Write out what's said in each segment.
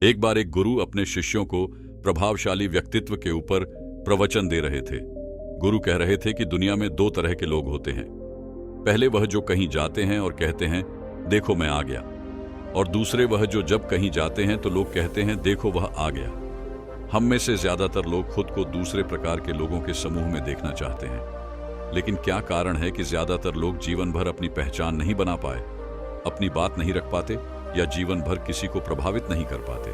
एक बार एक गुरु अपने शिष्यों को प्रभावशाली व्यक्तित्व के ऊपर प्रवचन दे रहे थे। गुरु कह रहे थे कि दुनिया में दो तरह के लोग होते हैं। पहले वह जो कहीं जाते हैं और कहते हैं देखो मैं आ गया, और दूसरे वह जो जब कहीं जाते हैं तो लोग कहते हैं देखो वह आ गया। हम में से ज्यादातर लोग खुद को दूसरे प्रकार के लोगों के समूह में देखना चाहते हैं। लेकिन क्या कारण है कि ज्यादातर लोग जीवन भर अपनी पहचान नहीं बना पाए, अपनी बात नहीं रख पाते या जीवन भर किसी को प्रभावित नहीं कर पाते?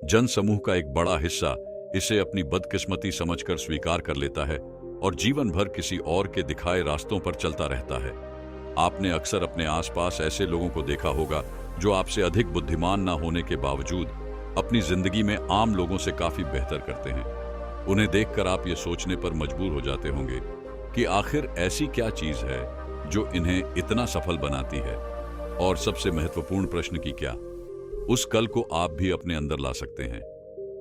जन समूह का एक बड़ा हिस्सा इसे अपनी बदकिस्मती समझकर स्वीकार कर लेता है और जीवन भर किसी और के दिखाए रास्तों पर चलता रहता है। आपने अक्सर अपने आसपास ऐसे लोगों को देखा होगा जो आपसे अधिक बुद्धिमान ना होने के बावजूद अपनी जिंदगी में आम लोगों से काफी बेहतर करते हैं। उन्हें देखकर आप ये सोचने पर मजबूर हो जाते होंगे कि आखिर ऐसी क्या चीज है जो इन्हें इतना सफल बनाती है, और सबसे महत्वपूर्ण प्रश्न की क्या उस कल को आप भी अपने अंदर ला सकते हैं।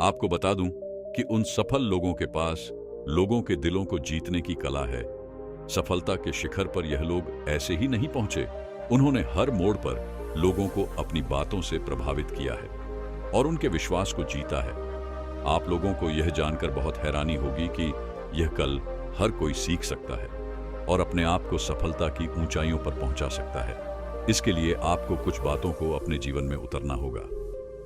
आपको बता दूं कि उन सफल लोगों के पास लोगों के दिलों को जीतने की कला है। सफलता के शिखर पर यह लोग ऐसे ही नहीं पहुंचे, उन्होंने हर मोड़ पर लोगों को अपनी बातों से प्रभावित किया है और उनके विश्वास को जीता है। आप लोगों को यह जानकर बहुत हैरानी होगी कि यह कल हर कोई सीख सकता है और अपने आप को सफलता की ऊंचाइयों पर पहुंचा सकता है। इसके लिए आपको कुछ बातों को अपने जीवन में उतरना होगा।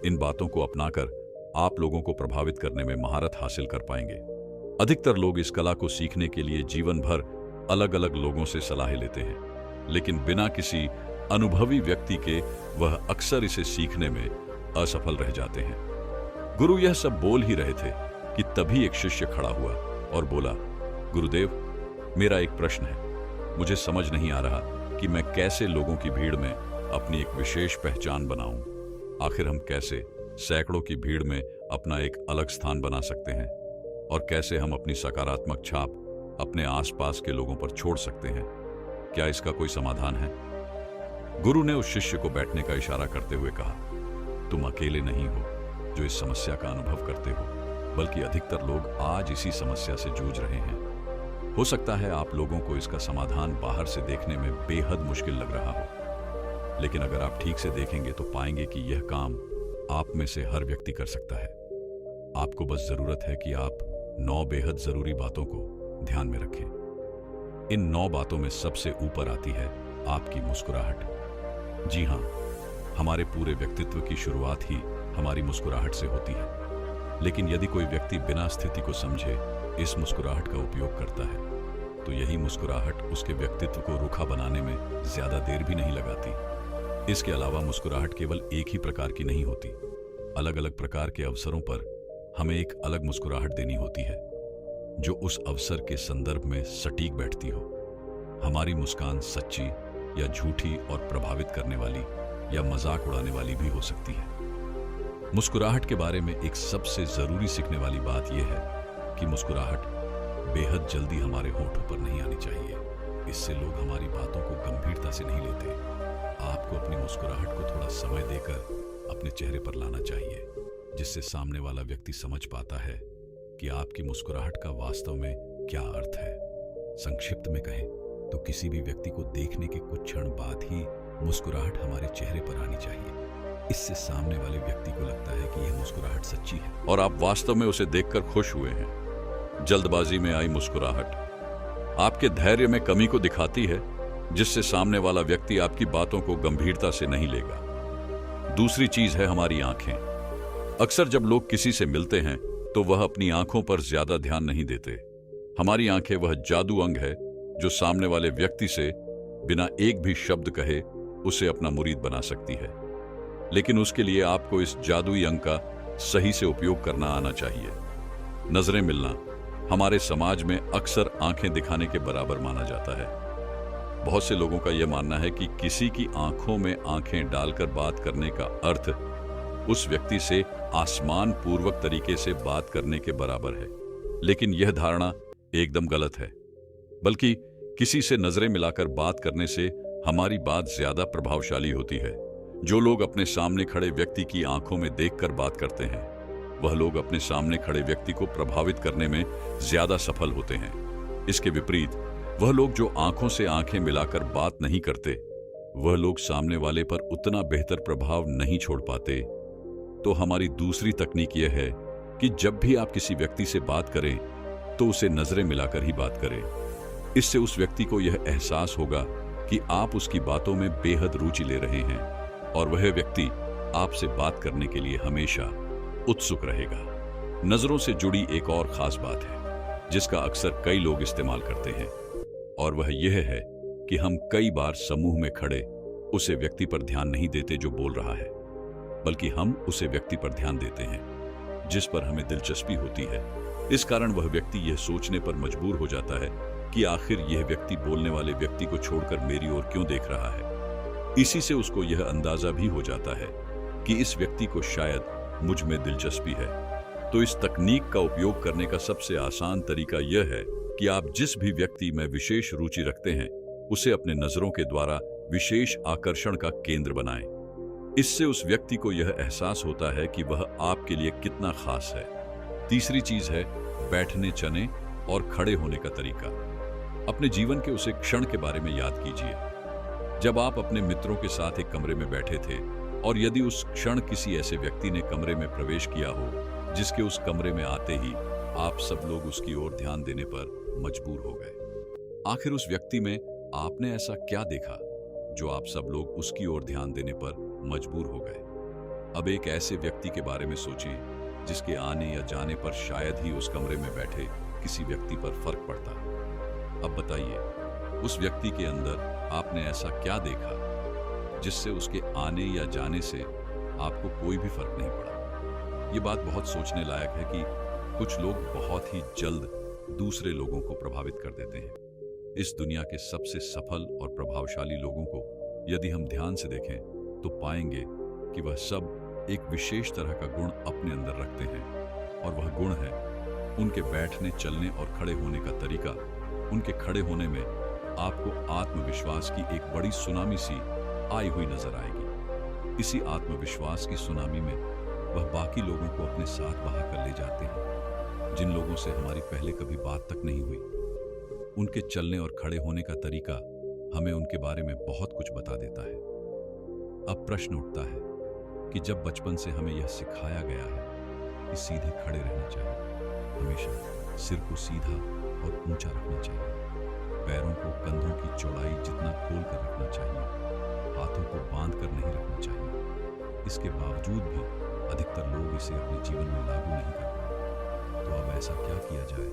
इन बातों को अपनाकर आप लोगों को प्रभावित करने में महारत हासिल कर पाएंगे। अधिकतर लोग इस कला को सीखने के लिए जीवन भर अलग अलग लोगों से सलाह लेते हैं, लेकिन बिना किसी अनुभवी व्यक्ति के वह अक्सर इसे सीखने में असफल रह जाते हैं। गुरु यह सब बोल ही रहे थे कि तभी एक शिष्य खड़ा हुआ और बोला, गुरुदेव, मेरा एक प्रश्न है। मुझे समझ नहीं आ रहा कि मैं कैसे लोगों की भीड़ में अपनी एक विशेष पहचान बनाऊं। आखिर हम कैसे सैकड़ों की भीड़ में अपना एक अलग स्थान बना सकते हैं, और कैसे हम अपनी सकारात्मक छाप अपने आसपास के लोगों पर छोड़ सकते हैं? क्या इसका कोई समाधान है? गुरु ने उस शिष्य को बैठने का इशारा करते हुए कहा, तुम अकेले नहीं हो जो इस समस्या का अनुभव करते हो, बल्कि अधिकतर लोग आज इसी समस्या से जूझ रहे हैं। हो सकता है आप लोगों को इसका समाधान बाहर से देखने में बेहद मुश्किल लग रहा हो, लेकिन अगर आप ठीक से देखेंगे तो पाएंगे कि यह काम आप में से हर व्यक्ति कर सकता है। आपको बस जरूरत है कि आप 9 बेहद जरूरी बातों को ध्यान में रखें। इन 9 बातों में सबसे ऊपर आती है आपकी मुस्कुराहट। जी हां, हमारे पूरे व्यक्तित्व की शुरुआत ही हमारी मुस्कुराहट से होती है। लेकिन यदि कोई व्यक्ति बिना स्थिति को समझे इस मुस्कुराहट का उपयोग करता है, तो यही मुस्कुराहट उसके व्यक्तित्व को रूखा बनाने में ज्यादा देर भी नहीं लगाती। इसके अलावा मुस्कुराहट केवल एक ही प्रकार की नहीं होती। अलग अलग प्रकार के अवसरों पर हमें एक अलग मुस्कुराहट देनी होती है जो उस अवसर के संदर्भ में सटीक बैठती हो। हमारी मुस्कान सच्ची या झूठी और प्रभावित करने वाली या मजाक उड़ाने वाली भी हो सकती है। मुस्कुराहट के बारे में एक सबसे जरूरी सीखने वाली बात यह है कि मुस्कुराहट बेहद जल्दी हमारे होठों पर नहीं आनी चाहिए। इससे लोग हमारी बातों को गंभीरता से नहीं लेते। आपको अपनी मुस्कुराहट को थोड़ा समय देकर अपने चेहरे पर लाना चाहिए, जिससे सामने वाला व्यक्ति समझ पाता है कि आपकी मुस्कुराहट का वास्तव में क्या अर्थ है। संक्षिप्त में कहें तो किसी भी व्यक्ति को देखने के कुछ क्षण बाद ही मुस्कुराहट हमारे चेहरे पर आनी चाहिए। इससे सामने वाले व्यक्ति को लगता है कि यह मुस्कुराहट सच्ची है और आप वास्तव में उसे देखकर खुश हुए हैं। जल्दबाजी में आई मुस्कुराहट आपके धैर्य में कमी को दिखाती है, जिससे सामने वाला व्यक्ति आपकी बातों को गंभीरता से नहीं लेगा। दूसरी चीज है हमारी आंखें। अक्सर जब लोग किसी से मिलते हैं तो वह अपनी आंखों पर ज्यादा ध्यान नहीं देते। हमारी आंखें वह जादू अंग है जो सामने वाले व्यक्ति से बिना एक भी शब्द कहे उसे अपना मुरीद बना सकती है। लेकिन उसके लिए आपको इस जादुई अंग का सही से उपयोग करना आना चाहिए। नजरें मिलना हमारे समाज में अक्सर आंखें दिखाने के बराबर माना जाता है। बहुत से लोगों का यह मानना है कि किसी की आंखों में आंखें डालकर बात करने का अर्थ उस व्यक्ति से आसमान पूर्वक तरीके से बात करने के बराबर है। लेकिन यह धारणा एकदम गलत है। बल्कि किसी से नजरें मिलाकर बात करने से हमारी बात ज्यादा प्रभावशाली होती है। जो लोग अपने सामने खड़े व्यक्ति की आंखों में देखकर बात करते हैं, वह लोग अपने सामने खड़े व्यक्ति को प्रभावित करने में ज्यादा सफल होते हैं। इसके विपरीत वह लोग जो आंखों से आंखें मिलाकर बात नहीं करते, वह लोग सामने वाले पर उतना बेहतर प्रभाव नहीं छोड़ पाते। तो हमारी दूसरी तकनीक यह है कि जब भी आप किसी व्यक्ति से बात करें तो उसे नजरें मिलाकर ही बात करें। इससे उस व्यक्ति को यह एहसास होगा कि आप उसकी बातों में बेहद रुचि ले रहे हैं और वह व्यक्ति आपसे बात करने के लिए हमेशा उत्सुक रहेगा। नजरों से जुड़ी एक और खास बात है जिसका अक्सर कई लोग इस्तेमाल करते हैं, और वह यह है कि हम कई बार समूह में खड़े उसे व्यक्ति पर ध्यान नहीं देते जो बोल रहा है, बल्कि हम उसे व्यक्ति पर ध्यान देते हैं जिस पर हमें दिलचस्पी होती है। इस कारण वह व्यक्ति यह सोचने पर मजबूर हो जाता है कि आखिर यह व्यक्ति बोलने वाले व्यक्ति को छोड़कर मेरी ओर क्यों देख रहा है। इसी से उसको यह अंदाजा भी हो जाता है कि इस व्यक्ति को शायद मुझ में दिलचस्पी है। तो इस तकनीक का उपयोग करने का सबसे आसान तरीका यह है कि आप जिस भी व्यक्ति में विशेष रुचि रखते हैं उसे अपने नजरों के द्वारा विशेष आकर्षण का केंद्र बनाएं। इससे उस व्यक्ति को यह एहसास होता है कि वह आपके लिए कितना खास है। तीसरी चीज है बैठने, चलने और खड़े होने का तरीका। अपने जीवन के उस एक क्षण के बारे में याद कीजिए जब आप अपने मित्रों के साथ एक कमरे में बैठे थे, और यदि उस क्षण किसी ऐसे व्यक्ति ने कमरे में प्रवेश किया हो जिसके उस कमरे में आते ही आप सब लोग उसकी ओर ध्यान देने पर मजबूर हो गए। आखिर उस व्यक्ति में आपने ऐसा क्या देखा जो आप सब लोग उसकी ओर ध्यान देने पर मजबूर हो गए। अब एक ऐसे व्यक्ति के बारे में सोचिए जिसके आने या जाने पर शायद ही उस कमरे में बैठे किसी व्यक्ति पर फर्क पड़ता। अब बताइए उस व्यक्ति के अंदर आपने ऐसा क्या देखा जिससे उसके आने या जाने से आपको कोई भी फर्क नहीं पड़ा। ये बात बहुत सोचने लायक है कि कुछ लोग बहुत ही जल्द दूसरे लोगों को प्रभावित कर देते हैं। इस दुनिया के सबसे सफल और प्रभावशाली लोगों को यदि हम ध्यान से देखें तो पाएंगे कि वह सब एक विशेष तरह का गुण अपने अंदर रखते हैं, और वह गुण है उनके बैठने, चलने और खड़े होने का तरीका। उनके खड़े होने में आपको आत्मविश्वास की एक बड़ी सुनामी सी आई हुई नजर आएगी। इसी आत्मविश्वास की सुनामी में वह बाकी लोगों को अपने साथ बहाकर ले जाते हैं जिन लोगों से हमारी पहले कभी बात तक नहीं हुई। उनके चलने और खड़े होने का तरीका हमें उनके बारे में बहुत कुछ बता देता है। अब प्रश्न उठता है कि जब बचपन से हमें यह सिखाया गया है कि सीधे खड़े रहना चाहिए, हमेशा सिर को सीधा और ऊंचा रखना चाहिए, पैरों को कंधों की चौड़ाई जितना खोल कर रखना चाहिए, हाथों को बांध कर नहीं रखना चाहिए, इसके बावजूद भी अधिकतर लोग इसे अपने जीवन में लागू नहीं करते। तो अब ऐसा क्या किया जाए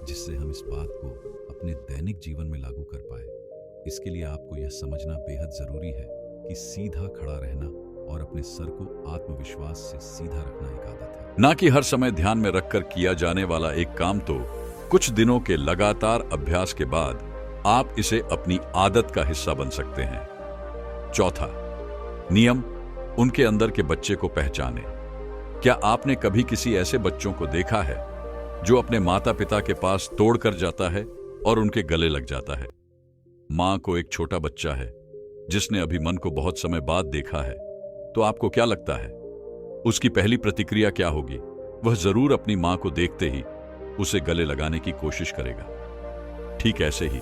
जिससे हम इस बात को अपने दैनिक जीवन में लागू कर पाए? इसके लिए आपको यह समझना बेहद जरूरी है कि सीधा खड़ा रहना और अपने सर को आत्मविश्वास से सीधा रखना एक आदत है, ना कि हर समय ध्यान में रखकर किया जाने वाला एक काम। तो कुछ दिनों के लगातार अभ्यास के बाद आप इसे अपनी आदत का हिस्सा बन सकते हैं। चौथा नियम, उनके अंदर के बच्चे को पहचाने। क्या आपने कभी किसी ऐसे बच्चों को देखा है जो अपने माता पिता के पास तोड़कर जाता है और उनके गले लग जाता है? मां को एक छोटा बच्चा है जिसने अभी मन को बहुत समय बाद देखा है, तो आपको क्या लगता है उसकी पहली प्रतिक्रिया क्या होगी? वह जरूर अपनी मां को देखते ही उसे गले लगाने की कोशिश करेगा। ठीक ऐसे ही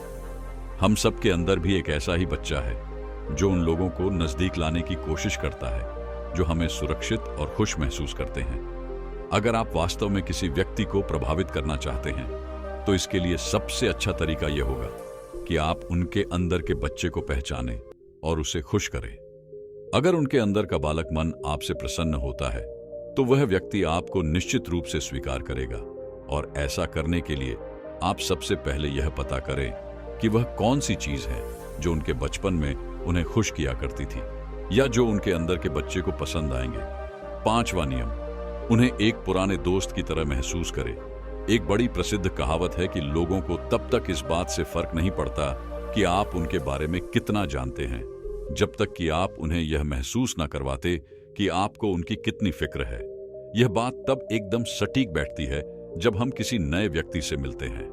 हम सब के अंदर भी एक ऐसा ही बच्चा है जो उन लोगों को नजदीक लाने की कोशिश करता है जो हमें सुरक्षित और खुश महसूस करते हैं। अगर आप वास्तव में किसी व्यक्ति को प्रभावित करना चाहते हैं तो इसके लिए सबसे अच्छा तरीका यह होगा कि आप उनके अंदर के बच्चे को पहचानें और उसे खुश करें। अगर उनके अंदर का बालक मन आपसे प्रसन्न होता है तो वह व्यक्ति आपको निश्चित रूप से स्वीकार करेगा, और ऐसा करने के लिए आप सबसे पहले यह पता करें कि वह कौन सी चीज है जो उनके बचपन में उन्हें खुश किया करती थी या जो उनके अंदर के बच्चे को पसंद आएंगे। पांचवा नियम, उन्हें एक पुराने दोस्त की तरह महसूस करें। एक बड़ी प्रसिद्ध कहावत है कि लोगों को तब तक इस बात से फर्क नहीं पड़ता कि आप उनके बारे में कितना जानते हैं, जब तक कि आप उन्हें यह महसूस न करवाते कि आपको उनकी कितनी फिक्र है। यह बात तब एकदम सटीक बैठती है जब हम किसी नए व्यक्ति से मिलते हैं।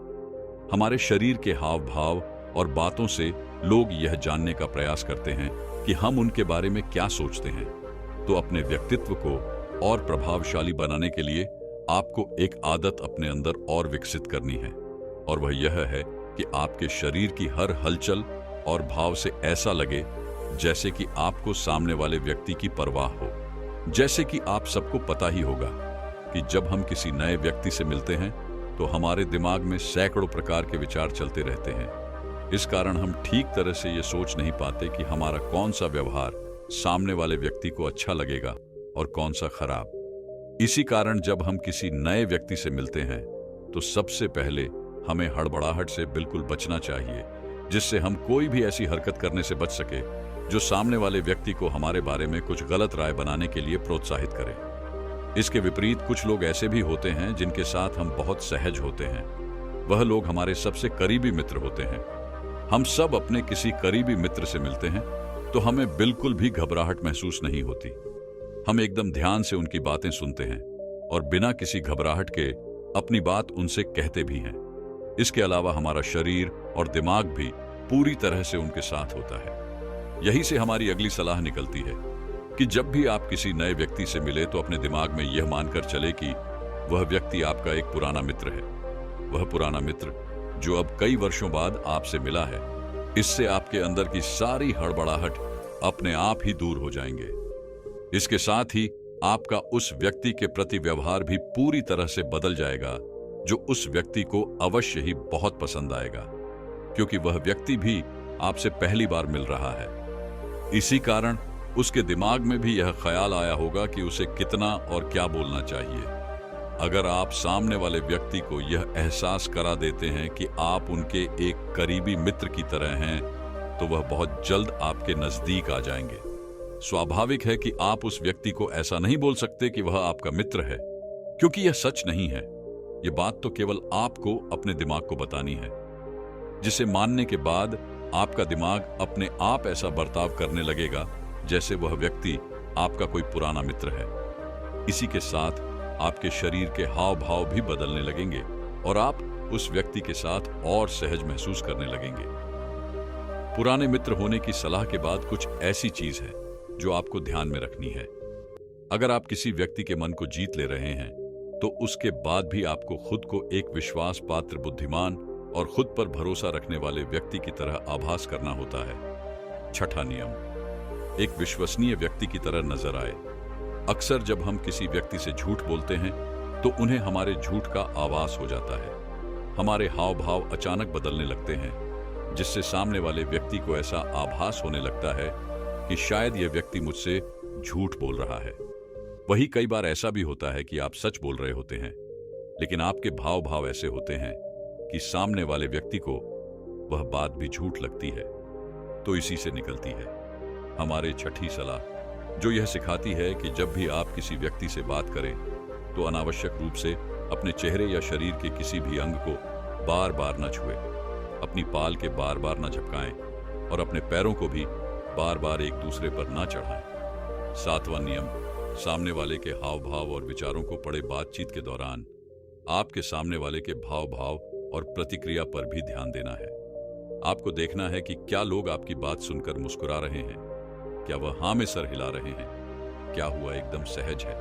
हमारे शरीर के हाव भाव और बातों से लोग यह जानने का प्रयास करते हैं कि हम उनके बारे में क्या सोचते हैं। तो अपने व्यक्तित्व को और प्रभावशाली बनाने के लिए आपको एक आदत अपने अंदर और विकसित करनी है, और वह यह है कि आपके शरीर की हर हलचल और भाव से ऐसा लगे जैसे कि आपको सामने वाले व्यक्ति की परवाह हो। जैसे कि आप सबको पता ही होगा कि जब हम किसी नए व्यक्ति से मिलते हैं तो हमारे दिमाग में सैकड़ों प्रकार के विचार चलते रहते हैं। इस कारण हम ठीक तरह से ये सोच नहीं पाते कि हमारा कौन सा व्यवहार सामने वाले व्यक्ति को अच्छा लगेगा और कौन सा खराब। इसी कारण जब हम किसी नए व्यक्ति से मिलते हैं तो सबसे पहले हमें हड़बड़ाहट से बिल्कुल बचना चाहिए, जिससे हम कोई भी ऐसी हरकत करने से बच सके जो सामने वाले व्यक्ति को हमारे बारे में कुछ गलत राय बनाने के लिए प्रोत्साहित करे। इसके विपरीत कुछ लोग ऐसे भी होते हैं जिनके साथ हम बहुत सहज होते हैं। वह लोग हमारे सबसे करीबी मित्र होते हैं। हम सब अपने किसी करीबी मित्र से मिलते हैं तो हमें बिल्कुल भी घबराहट महसूस नहीं होती। हम एकदम ध्यान से उनकी बातें सुनते हैं और बिना किसी घबराहट के अपनी बात उनसे कहते भी हैं। इसके अलावा हमारा शरीर और दिमाग भी पूरी तरह से उनके साथ होता है। यही से हमारी अगली सलाह निकलती है कि जब भी आप किसी नए व्यक्ति से मिले तो अपने दिमाग में यह मानकर चले कि वह व्यक्ति आपका एक पुराना मित्र है। वह पुराना मित्र जो अब कई वर्षों बाद आपसे मिला है, इससे आपके अंदर की सारी हड़बड़ाहट अपने आप ही दूर हो जाएंगे। इसके साथ ही आपका उस व्यक्ति के प्रति व्यवहार भी पूरी तरह से बदल जाएगा, जो उस व्यक्ति को अवश्य ही बहुत पसंद आएगा, क्योंकि वह व्यक्ति भी आपसे पहली बार मिल रहा है। इसी कारण उसके दिमाग में भी यह ख्याल आया होगा कि उसे कितना और क्या बोलना चाहिए। अगर आप सामने वाले व्यक्ति को यह एहसास करा देते हैं कि आप उनके एक करीबी मित्र की तरह हैं, तो वह बहुत जल्द आपके नजदीक आ जाएंगे। स्वाभाविक है कि आप उस व्यक्ति को ऐसा नहीं बोल सकते कि वह आपका मित्र है, क्योंकि यह सच नहीं है। यह बात तो केवल आपको अपने दिमाग को बतानी है, जिसे मानने के बाद आपका दिमाग अपने आप ऐसा बर्ताव करने लगेगा जैसे वह व्यक्ति आपका कोई पुराना मित्र है। इसी के साथ आपके शरीर के हाव भाव भी बदलने लगेंगे और आप उस व्यक्ति के साथ और सहज महसूस करने लगेंगे। पुराने मित्र होने की सलाह के बाद कुछ ऐसी चीज है जो आपको ध्यान में रखनी है। अगर आप किसी व्यक्ति के मन को जीत ले रहे हैं तो उसके बाद भी आपको खुद को एक विश्वास पात्र, बुद्धिमान और खुद पर भरोसा रखने वाले व्यक्ति की तरह आभास करना होता है। छठा नियम, एक विश्वसनीय व्यक्ति की तरह नजर आए। अक्सर जब हम किसी व्यक्ति से झूठ बोलते हैं तो उन्हें हमारे झूठ का आभास हो जाता है। हमारे हाव भाव अचानक बदलने लगते हैं, जिससे सामने वाले व्यक्ति को ऐसा आभास होने लगता है कि शायद यह व्यक्ति मुझसे झूठ बोल रहा है। वही कई बार ऐसा भी होता है कि आप सच बोल रहे होते हैं, लेकिन आपके भाव भाव ऐसे होते हैं कि सामने वाले व्यक्ति को वह बात भी झूठ लगती है। तो इसी से निकलती है हमारी छठी सलाह, जो यह सिखाती है कि जब भी आप किसी व्यक्ति से बात करें तो अनावश्यक रूप से अपने चेहरे या शरीर के किसी भी अंग को बार बार न छुएं, अपनी पाल के बार बार न झपकाएं और अपने पैरों को भी बार बार एक दूसरे पर न चढ़ाएं। सातवां नियम, सामने वाले के हाव भाव और विचारों को पड़े बातचीत के दौरान आपके सामने वाले के भाव भाव और प्रतिक्रिया पर भी ध्यान देना है। आपको देखना है कि क्या लोग आपकी बात सुनकर मुस्कुरा रहे हैं, क्या वह हाँ में सर हिला रहे हैं, क्या हुआ एकदम सहज है,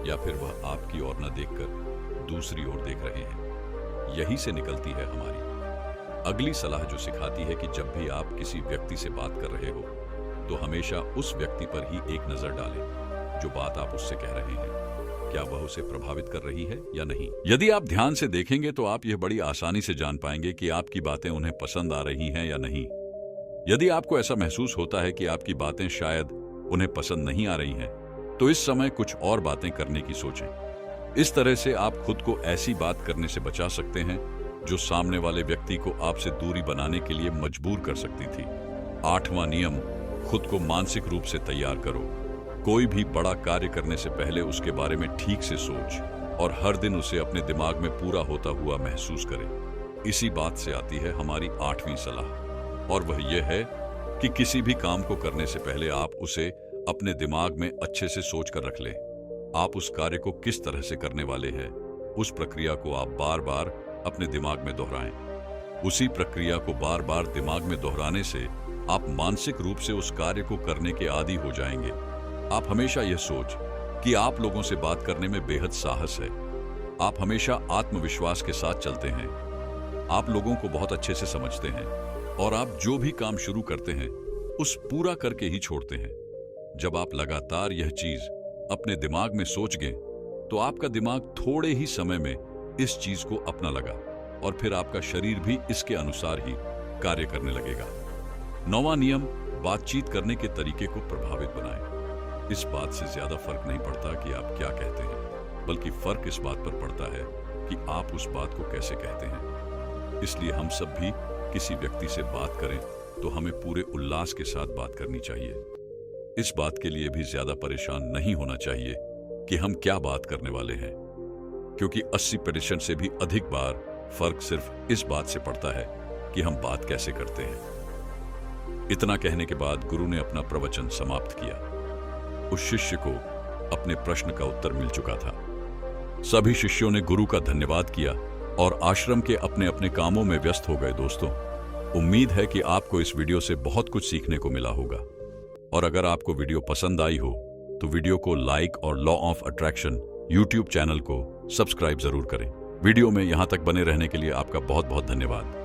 या फिर वह आपकी ओर न देखकर दूसरी ओर देख रहे हैं। यही से निकलती है हमारी अगली सलाह, जो सिखाती है कि जब भी आप किसी व्यक्ति से बात कर रहे हो तो हमेशा उस व्यक्ति पर ही एक नजर डालें। जो बात आप उससे कह रहे हैं, क्या वह उसे प्रभावित कर रही है या नहीं। यदि आप ध्यान से देखेंगे तो आप यह बड़ी आसानी से जान पाएंगे कि आपकी बातें उन्हें पसंद आ रही हैं या नहीं। यदि आपको ऐसा महसूस होता है कि आपकी बातें शायद उन्हें पसंद नहीं आ रही हैं, तो इस समय कुछ और बातें करने की सोचें। इस तरह से आप खुद को ऐसी बात करने से बचा सकते हैं जो सामने वाले व्यक्ति को आपसे दूरी बनाने के लिए मजबूर कर सकती थी। आठवां नियम, खुद को मानसिक रूप से तैयार करो। कोई भी बड़ा कार्य करने से पहले उसके बारे में ठीक से सोच और हर दिन उसे अपने दिमाग में पूरा होता हुआ महसूस करें। इसी बात से आती है हमारी आठवीं सलाह, और वह यह है कि किसी भी काम को करने से पहले आप उसे अपने दिमाग में अच्छे से सोच कर रख लें। आप उस कार्य को किस तरह से करने वाले हैं, उस प्रक्रिया को आप बार बार अपने दिमाग में दोहराएं। उसी प्रक्रिया को बार बार दिमाग में दोहराने से आप मानसिक रूप से उस कार्य को करने के आदी हो जाएंगे। आप हमेशा यह सोच कि आप लोगों से बात करने में बेहद साहस है। आप हमेशा आत्मविश्वास के साथ चलते हैं। आप लोगों को बहुत अच्छे से समझते हैं और आप जो भी काम शुरू करते हैं उस पूरा करके ही छोड़ते हैं। जब आप लगातार यह चीज अपने दिमाग में सोच गए तो आपका दिमाग थोड़े ही समय में इस चीज को अपना लगा और फिर आपका शरीर भी इसके अनुसार ही कार्य करने लगेगा। 9वां नियम, बातचीत करने के तरीके को प्रभावित बनाएं। इस बात से ज्यादा फर्क नहीं पड़ता कि आप क्या कहते हैं, बल्कि फर्क इस बात पर पड़ता है कि आप उस बात को कैसे कहते हैं। इसलिए हम सब भी किसी व्यक्ति से बात करें तो हमें पूरे उल्लास के साथ बात करनी चाहिए। इस बात के लिए भी ज्यादा परेशान नहीं होना चाहिए कि हम क्या बात करने वाले हैं, क्योंकि 80% से भी अधिक बार फर्क सिर्फ इस बात से पड़ता है कि हम बात कैसे करते हैं। इतना कहने के बाद गुरु ने अपना प्रवचन समाप्त किया। उस शिष्य को अपने प्रश्न का उत्तर मिल चुका था। सभी शिष्यों ने गुरु का धन्यवाद किया और आश्रम के अपने अपने कामों में व्यस्त हो गए। दोस्तों, उम्मीद है कि आपको इस वीडियो से बहुत कुछ सीखने को मिला होगा, और अगर आपको वीडियो पसंद आई हो तो वीडियो को लाइक और law of attraction YouTube channel को सब्सक्राइब जरूर करें। वीडियो में यहां तक बने रहने के लिए आपका बहुत बहुत धन्यवाद।